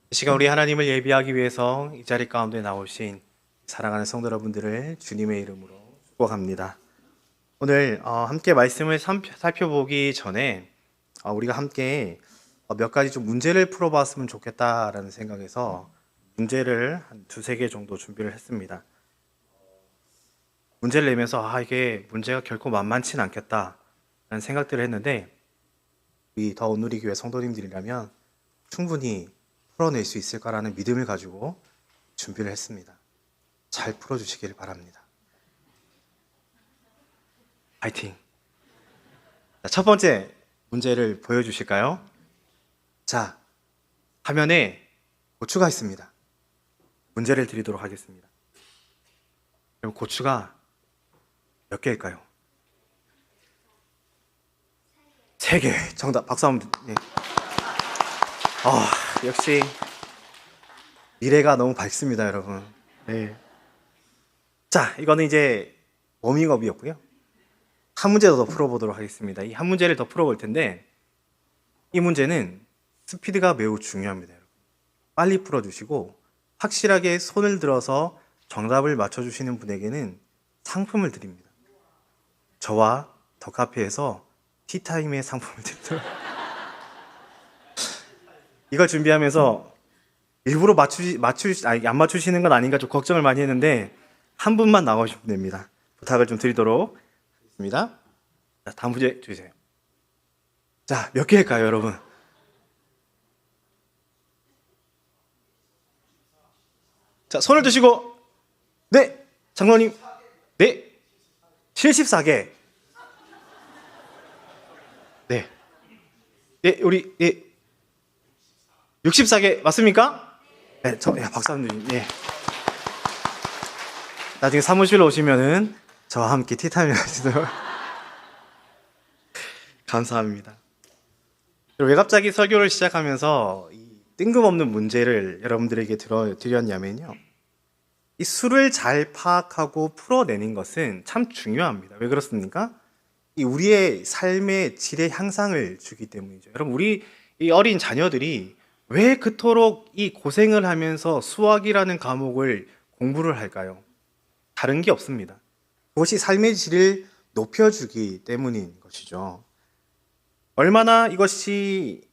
이 시간 우리 하나님을 예비하기 위해서 이 자리 가운데 나오신 사랑하는 성도 여러분들을 주님의 이름으로 축복합니다. 오늘 함께 말씀을 살펴보기 전에 우리가 함께 몇 가지 좀 문제를 풀어봤으면 좋겠다라는 생각에서 문제를 한 두세 개 정도 준비를 했습니다. 문제를 내면서 이게 문제가 결코 만만치는 않겠다라는 생각들을 했는데 우리 더 온누리 교회 성도님들이라면 충분히 풀어낼 수 있을까라는 믿음을 가지고 준비를 했습니다. 잘 풀어주시길 바랍니다. 파이팅! 첫 번째 문제를 보여주실까요? 자, 화면에 고추가 있습니다. 문제를 드리도록 하겠습니다. 그럼 고추가 몇 개일까요? 3개. 정답. 박수 한번. 네. 역시 미래가 너무 밝습니다, 여러분. 네. 자, 이거는 이제 워밍업이었고요. 한 문제 더 풀어보도록 하겠습니다. 이 한 문제를 더 풀어볼 텐데 이 문제는 스피드가 매우 중요합니다, 여러분. 빨리 풀어주시고 확실하게 손을 들어서 정답을 맞춰주시는 분에게는 상품을 드립니다. 저와 더카페에서 티타임의 상품을 드리도록 이걸 준비하면서 일부러 안 맞추시는 건 아닌가 좀 걱정을 많이 했는데 한 분만 나오시면 됩니다. 부탁을 좀 드리도록 하겠습니다. 자, 다음 문제 주세요. 자, 몇 개일까요, 여러분? 자, 손을 드시고 네, 장로님. 네, 74개. 네, 네, 우리 64개 맞습니까? 네, 박수 한번 주세요. 네. 나중에 사무실로 오시면은 저와 함께 티타임을 하시도록 감사합니다. 왜 갑자기 설교를 시작하면서 이 뜬금없는 문제를 여러분들에게 드렸냐면요. 이 수를 잘 파악하고 풀어내는 것은 참 중요합니다. 왜 그렇습니까? 이 우리의 삶의 질의 향상을 주기 때문이죠. 여러분, 우리 이 어린 자녀들이 왜 그토록 이 고생을 하면서 수학이라는 과목을 공부를 할까요? 다른 게 없습니다. 그것이 삶의 질을 높여주기 때문인 것이죠. 얼마나 이것이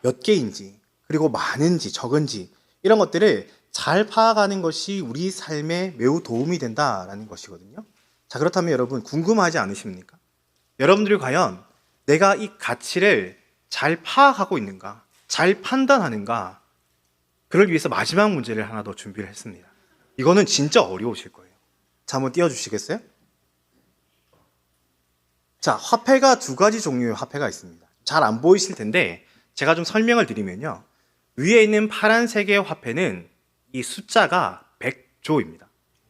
몇 개인지, 그리고 많은지 적은지 이런 것들을 잘 파악하는 것이 우리 삶에 매우 도움이 된다라는 것이거든요. 자, 그렇다면 여러분 궁금하지 않으십니까? 여러분들이 과연 내가 이 가치를 잘 파악하고 있는가? 잘 판단하는가? 그러기 위해서 마지막 문제를 하나 더 준비를 했습니다. 이거는 진짜 어려우실 거예요. 자, 한번 띄워주시겠어요? 자, 화폐가 두 가지 종류의 화폐가 있습니다. 잘 안 보이실 텐데 제가 좀 설명을 드리면요. 위에 있는 파란색의 화폐는 이 숫자가 100조입니다.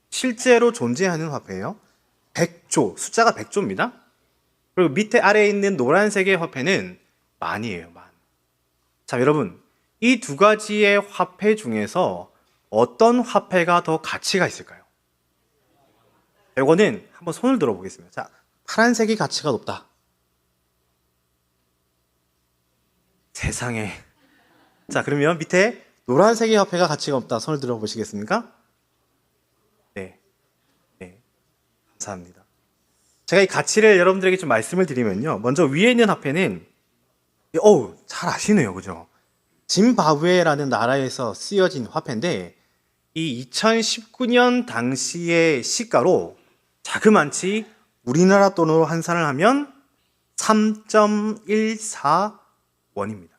실제로 존재하는 화폐예요. 100조, 숫자가 100조입니다. 그리고 밑에 아래에 있는 노란색의 화폐는 만이에요, 만. 자, 여러분, 이 두 가지의 화폐 중에서 어떤 화폐가 더 가치가 있을까요? 이거는 한번 손을 들어보겠습니다. 자, 파란색이 가치가 높다. 세상에. 자, 그러면 밑에 노란색의 화폐가 가치가 없다. 손을 들어보시겠습니까? 네. 네. 감사합니다. 제가 이 가치를 여러분들에게 좀 말씀을 드리면요. 먼저 위에 있는 화폐는, 잘 아시네요. 그죠? 짐바브웨라는 나라에서 쓰여진 화폐인데, 이 2019년 당시의 시가로 자그만치 우리나라 돈으로 환산을 하면 3.14원입니다.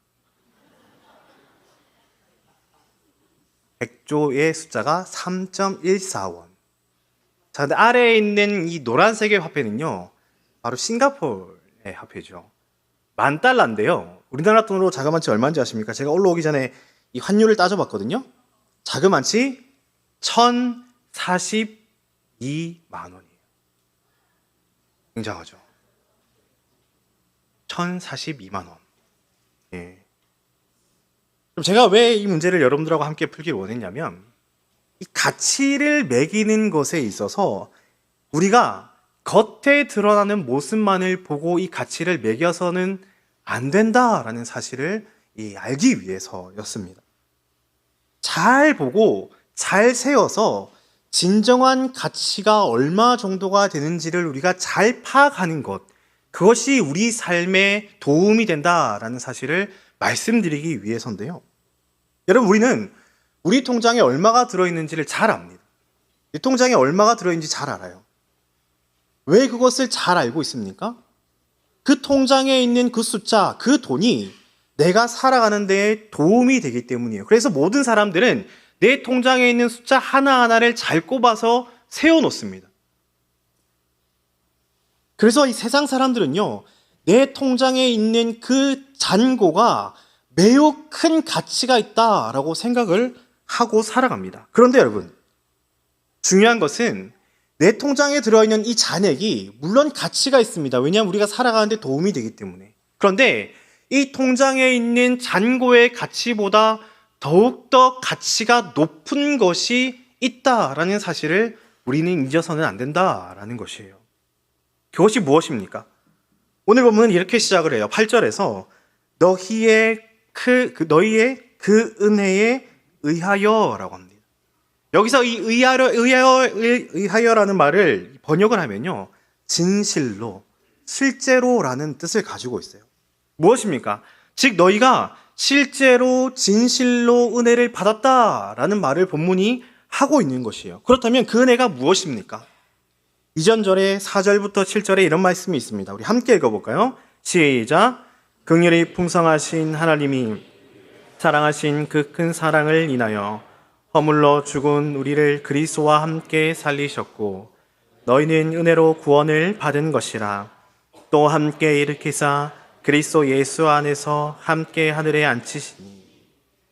100조의 숫자가 3.14원. 자, 근데 아래에 있는 이 노란색의 화폐는요, 바로 싱가포르의 화폐죠. $10,000인데요. 우리나라 돈으로 자그만치 얼마인지 아십니까? 제가 올라오기 전에 이 환율을 따져봤거든요. 자그만치 1,042만 원이에요. 굉장하죠. 1,042만 원. 예. 그럼 제가 왜 이 문제를 여러분들하고 함께 풀기를 원했냐면, 이 가치를 매기는 것에 있어서 우리가 겉에 드러나는 모습만을 보고 이 가치를 매겨서는 안 된다라는 사실을 알기 위해서였습니다. 잘 보고 잘 세워서 진정한 가치가 얼마 정도가 되는지를 우리가 잘 파악하는 것, 그것이 우리 삶에 도움이 된다라는 사실을 말씀드리기 위해서인데요. 여러분, 우리는 우리 통장에 얼마가 들어있는지를 잘 압니다. 이 통장에 얼마가 들어있는지 잘 알아요. 왜 그것을 잘 알고 있습니까? 그 통장에 있는 그 숫자, 그 돈이 내가 살아가는 데에 도움이 되기 때문이에요. 그래서 모든 사람들은 내 통장에 있는 숫자 하나하나를 잘 꼽아서 세워놓습니다. 그래서 이 세상 사람들은요, 내 통장에 있는 그 잔고가 매우 큰 가치가 있다라고 생각을 하고 살아갑니다. 그런데 여러분, 중요한 것은 내 통장에 들어있는 이 잔액이 물론 가치가 있습니다. 왜냐하면 우리가 살아가는데 도움이 되기 때문에. 그런데 이 통장에 있는 잔고의 가치보다 더욱더 가치가 높은 것이 있다라는 사실을 우리는 잊어서는 안 된다라는 것이에요. 그것이 무엇입니까? 오늘 본문은 이렇게 시작을 해요. 8절에서 너희의 그 은혜에 의하여라고 합니다. 여기서 이 의하여라는 말을 번역을 하면요, 진실로, 실제로라는 뜻을 가지고 있어요. 무엇입니까? 즉 너희가 실제로 진실로 은혜를 받았다라는 말을 본문이 하고 있는 것이에요. 그렇다면 그 은혜가 무엇입니까? 이전 절에 4절부터 7절에 이런 말씀이 있습니다. 우리 함께 읽어볼까요? 시작. 긍휼이 풍성하신 하나님이 사랑하신 그 큰 사랑을 인하여 허물러 죽은 우리를 그리스도와 함께 살리셨고 너희는 은혜로 구원을 받은 것이라. 또 함께 일으키사 그리스도 예수 안에서 함께 하늘에 앉히시니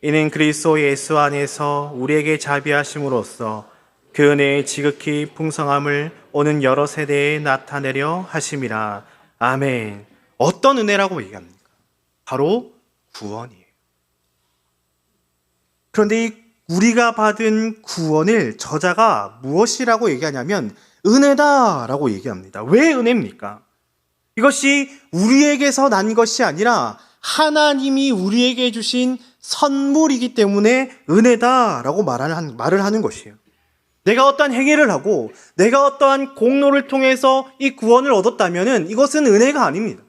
이는 그리스도 예수 안에서 우리에게 자비하심으로써 그 은혜의 지극히 풍성함을 오는 여러 세대에 나타내려 하심이라. 아멘. 어떤 은혜라고 얘기합니까? 바로 구원이에요. 그런데 이 우리가 받은 구원을 저자가 무엇이라고 얘기하냐면 은혜다라고 얘기합니다. 왜 은혜입니까? 이것이 우리에게서 난 것이 아니라 하나님이 우리에게 주신 선물이기 때문에 은혜다라고 말을 하는 것이에요. 내가 어떠한 행위를 하고 내가 어떠한 공로를 통해서 이 구원을 얻었다면 이것은 은혜가 아닙니다.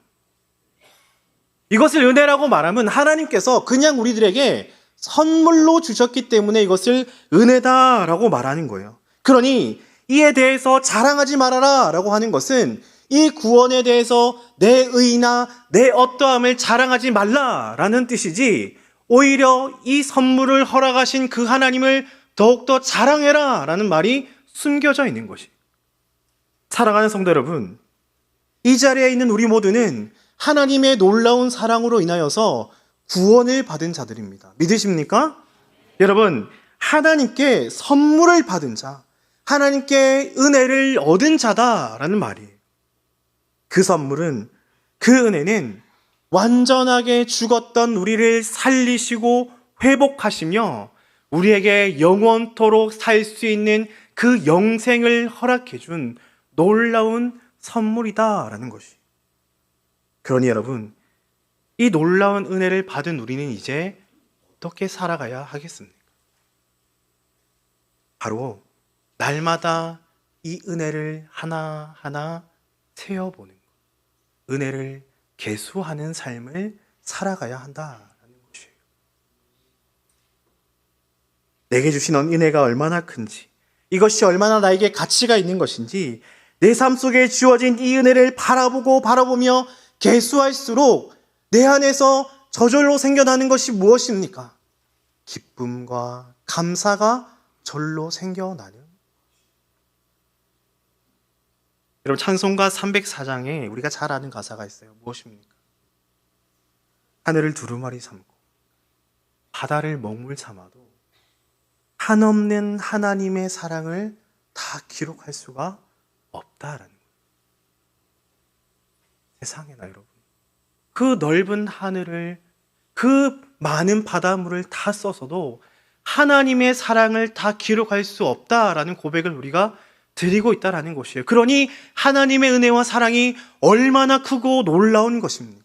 이것을 은혜라고 말하면 하나님께서 그냥 우리들에게 선물로 주셨기 때문에 이것을 은혜다라고 말하는 거예요. 그러니 이에 대해서 자랑하지 말아라 라고 하는 것은 이 구원에 대해서 내 의나 내 어떠함을 자랑하지 말라라는 뜻이지, 오히려 이 선물을 허락하신 그 하나님을 더욱더 자랑해라 라는 말이 숨겨져 있는 것이. 사랑하는 성도 여러분, 이 자리에 있는 우리 모두는 하나님의 놀라운 사랑으로 인하여서 구원을 받은 자들입니다. 믿으십니까? 여러분, 하나님께 선물을 받은 자, 하나님께 은혜를 얻은 자다라는 말이에요. 그 선물은, 그 은혜는 완전하게 죽었던 우리를 살리시고 회복하시며 우리에게 영원토록 살 수 있는 그 영생을 허락해 준 놀라운 선물이다라는 것이. 그러니 여러분, 이 놀라운 은혜를 받은 우리는 이제 어떻게 살아가야 하겠습니까? 바로 날마다 이 은혜를 하나하나 세어보는 것, 은혜를 계수하는 삶을 살아가야 한다는 것이에요. 내게 주신 은혜가 얼마나 큰지, 이것이 얼마나 나에게 가치가 있는 것인지, 내 삶 속에 주어진 이 은혜를 바라보며 계수할수록 내 안에서 저절로 생겨나는 것이 무엇입니까? 기쁨과 감사가 절로 생겨나는. 여러분, 찬송가 304장에 우리가 잘 아는 가사가 있어요. 무엇입니까? 하늘을 두루마리 삼고 바다를 먹물 삼아도 한없는 하나님의 사랑을 다 기록할 수가 없다라는 거예요. 세상에나 여러분, 그 넓은 하늘을, 그 많은 바닷물을 다 써서도 하나님의 사랑을 다 기록할 수 없다라는 고백을 우리가 드리고 있다라는 것이에요. 그러니 하나님의 은혜와 사랑이 얼마나 크고 놀라운 것입니까?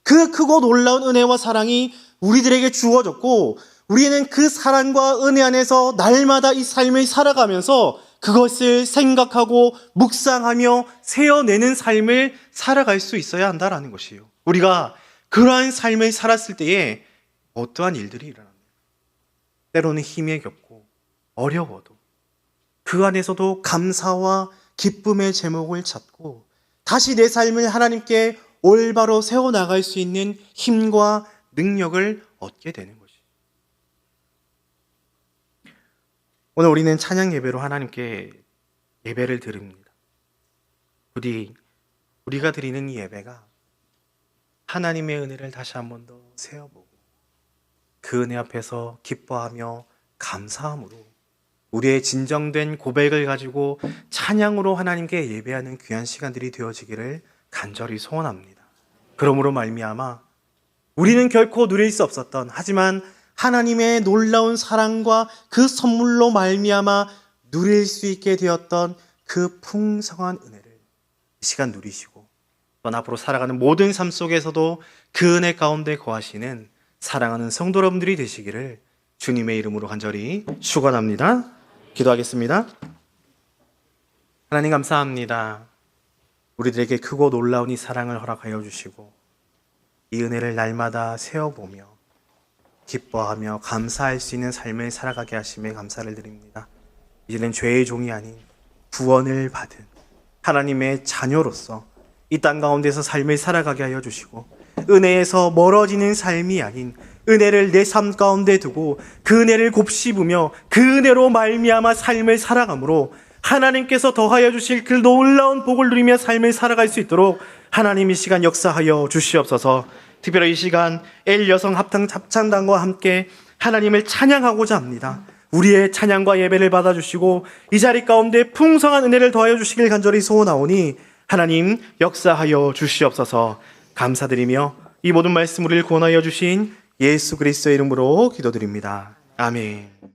그 크고 놀라운 은혜와 사랑이 우리들에게 주어졌고 우리는 그 사랑과 은혜 안에서 날마다 이 삶을 살아가면서 그것을 생각하고 묵상하며 세어내는 삶을 살아갈 수 있어야 한다라는 것이에요. 우리가 그러한 삶을 살았을 때에 어떠한 일들이 일어납니다. 때로는 힘에 겹고 어려워도 그 안에서도 감사와 기쁨의 제목을 찾고 다시 내 삶을 하나님께 올바로 세워나갈 수 있는 힘과 능력을 얻게 되는 것이에요. 오늘 우리는 찬양 예배로 하나님께 예배를 드립니다. 부디 우리가 드리는 이 예배가 하나님의 은혜를 다시 한 번 더 세어보고 그 은혜 앞에서 기뻐하며 감사함으로 우리의 진정된 고백을 가지고 찬양으로 하나님께 예배하는 귀한 시간들이 되어지기를 간절히 소원합니다. 그러므로 말미암아 우리는 결코 누릴 수 없었던, 하지만 하나님의 놀라운 사랑과 그 선물로 말미암아 누릴 수 있게 되었던 그 풍성한 은혜를 이 시간 누리시고 또 앞으로 살아가는 모든 삶 속에서도 그 은혜 가운데 거하시는 사랑하는 성도 여러분들이 되시기를 주님의 이름으로 간절히 축원합니다. 기도하겠습니다. 하나님 감사합니다. 우리들에게 크고 놀라운 이 사랑을 허락하여 주시고 이 은혜를 날마다 세어보며 기뻐하며 감사할 수 있는 삶을 살아가게 하심에 감사를 드립니다. 이제는 죄의 종이 아닌 구원을 받은 하나님의 자녀로서 이 땅 가운데서 삶을 살아가게 하여 주시고 은혜에서 멀어지는 삶이 아닌 은혜를 내 삶 가운데 두고 그 은혜를 곱씹으며 그 은혜로 말미암아 삶을 살아가므로 하나님께서 더하여 주실 그 놀라운 복을 누리며 삶을 살아갈 수 있도록 하나님 이 시간 역사하여 주시옵소서. 특별히 이 시간 엘 여성 합창단과 함께 하나님을 찬양하고자 합니다. 우리의 찬양과 예배를 받아주시고 이 자리 가운데 풍성한 은혜를 더하여 주시길 간절히 소원하오니 하나님 역사하여 주시옵소서. 감사드리며 이 모든 말씀 우리를 구원하여 주신 예수 그리스도의 이름으로 기도드립니다. 아멘.